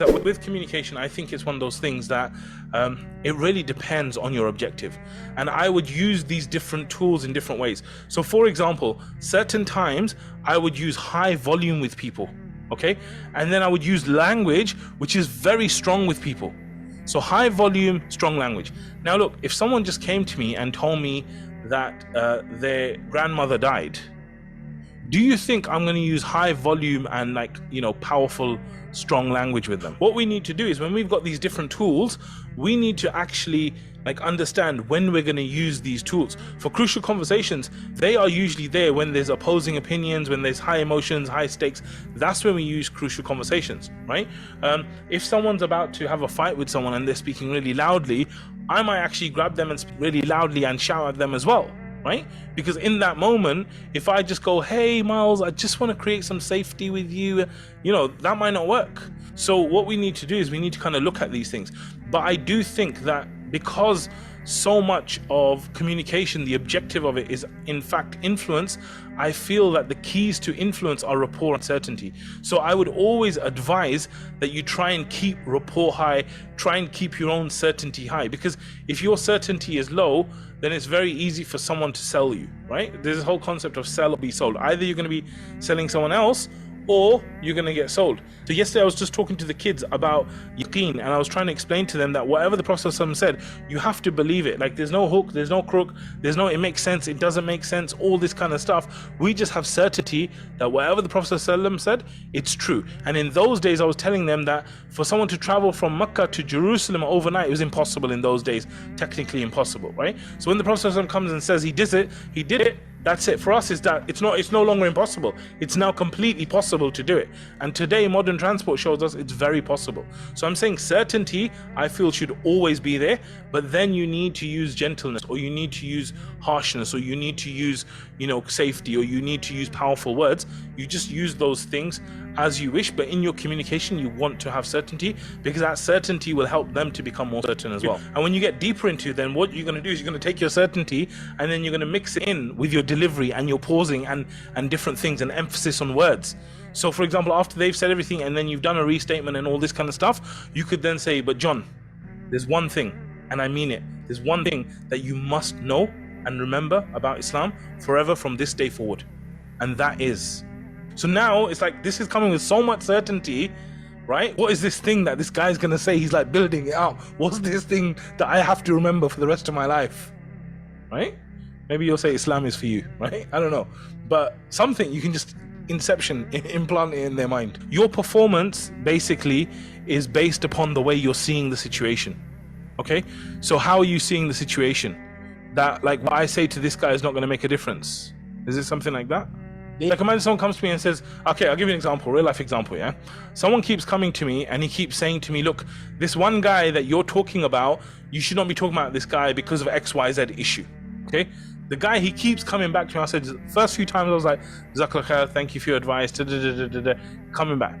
that with communication, I think it's one of those things that it really depends on your objective. And I would use these different tools in different ways. So for example, certain times I would use high volume with people, okay? And then I would use language which is very strong with people. So high volume, strong language. Now look, if someone just came to me and told me that their grandmother died, do you think I'm going to use high volume and powerful, strong language with them? What we need to do is, when we've got these different tools, we need to actually understand when we're going to use these tools. For crucial conversations, they are usually there when there's opposing opinions, when there's high emotions, high stakes. That's when we use crucial conversations, right? If someone's about to have a fight with someone and they're speaking really loudly, I might actually grab them and speak really loudly and shout at them as well, right? Because in that moment, if I just go, hey Miles, I just want to create some safety with you, that might not work. So what we need to do is we need to kind of look at these things. But I do think that because so much of communication, the objective of it is in fact influence, I feel that the keys to influence are rapport and certainty. So I would always advise that you try and keep rapport high, try and keep your own certainty high, because if your certainty is low, then it's very easy for someone to sell you, right? There's this whole concept of sell or be sold. Either you're going to be selling someone else or you're going to get sold. So yesterday I was just talking to the kids about yaqeen, and I was trying to explain to them that whatever the Prophet ﷺ said, you have to believe it. Like, there's no hook, there's no crook, there's no it makes sense, it doesn't make sense, all this kind of stuff. We just have certainty that whatever the Prophet ﷺ said, it's true. And in those days I was telling them that for someone to travel from Mecca to Jerusalem overnight, it was impossible in those days, technically impossible, right? So when the Prophet ﷺ comes and says he did it, that's it. For us, is that it's no longer impossible. It's now completely possible to do it. And today, modern transport shows us it's very possible. So I'm saying certainty, I feel, should always be there, but then you need to use gentleness, or you need to use harshness, or you need to use, safety, or you need to use powerful words. You just use those things as you wish, but in your communication, you want to have certainty, because that certainty will help them to become more certain as well. And when you get deeper into, then what you're going to do is you're going to take your certainty and then you're going to mix it in with your delivery and your pausing and different things and emphasis on words. So for example, after they've said everything and then you've done a restatement and all this kind of stuff, you could then say, but John, there's one thing, and I mean it, there's one thing that you must know and remember about Islam forever from this day forward, and that is. So now it's like, this is coming with so much certainty, right? What is this thing that this guy's gonna say? He's like building it out. What's this thing that I have to remember for the rest of my life, right? Maybe you'll say Islam is for you, right? I don't know, but something you can just implant it in their mind. Your performance basically is based upon the way you're seeing the situation, okay? So how are you seeing the situation? That like what I say to this guy is not going to make a difference. Is it something like that? Like, imagine someone comes to me and says, okay, I'll give you an example, real life example, yeah? Someone keeps coming to me and he keeps saying to me, look, this one guy that you're talking about, you should not be talking about this guy because of XYZ issue, okay? The guy, he keeps coming back to me. I said, first few times I was like, Jazakallah khair, thank you for your advice, coming back,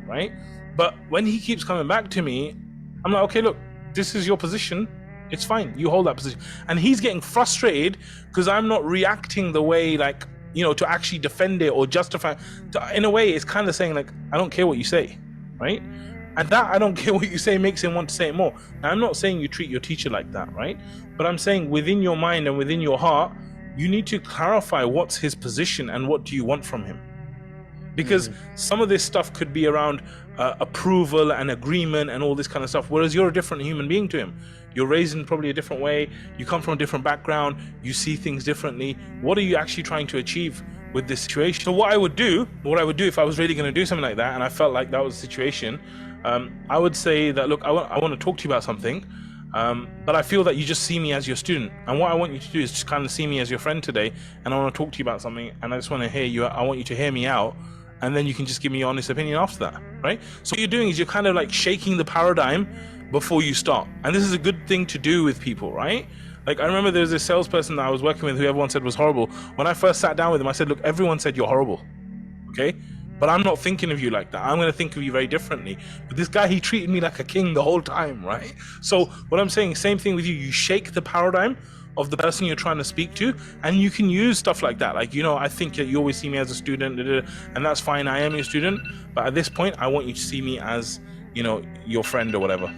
right? But when he keeps coming back to me, I'm like, okay, look, this is your position. It's fine, you hold that position. And he's getting frustrated because I'm not reacting the way, to actually defend it or justify. In a way, it's kind of saying, like, I don't care what you say, right? And that I don't care what you say makes him want to say it more. Now, I'm not saying you treat your teacher like that, right? But I'm saying within your mind and within your heart, you need to clarify what's his position and what do you want from him. Because some of this stuff could be around approval and agreement and all this kind of stuff, whereas you're a different human being to him. You're raised in probably a different way, you come from a different background, you see things differently. What are you actually trying to achieve with this situation? So what I would do if I was really going to do something like that and I felt like that was the situation, I would say that, look, I want to talk to you about something, but I feel that you just see me as your student, and what I want you to do is just kind of see me as your friend today, and I want to talk to you about something, and I just want to hear you. I want you to hear me out, and then you can just give me your honest opinion after that, right? So what you're doing is you're kind of like shaking the paradigm before you start. And this is a good thing to do with people, right? Like, I remember there was this salesperson that I was working with who everyone said was horrible. When I first sat down with him, I said, look, everyone said you're horrible, okay? But I'm not thinking of you like that. I'm going to think of you very differently. But this guy, he treated me like a king the whole time, right? So what I'm saying, same thing with you. You shake the paradigm of the person you're trying to speak to. And you can use stuff like that, like, you know, I think that you always see me as a student, and that's fine, I am your student, but at this point I want you to see me as, you know, your friend or whatever.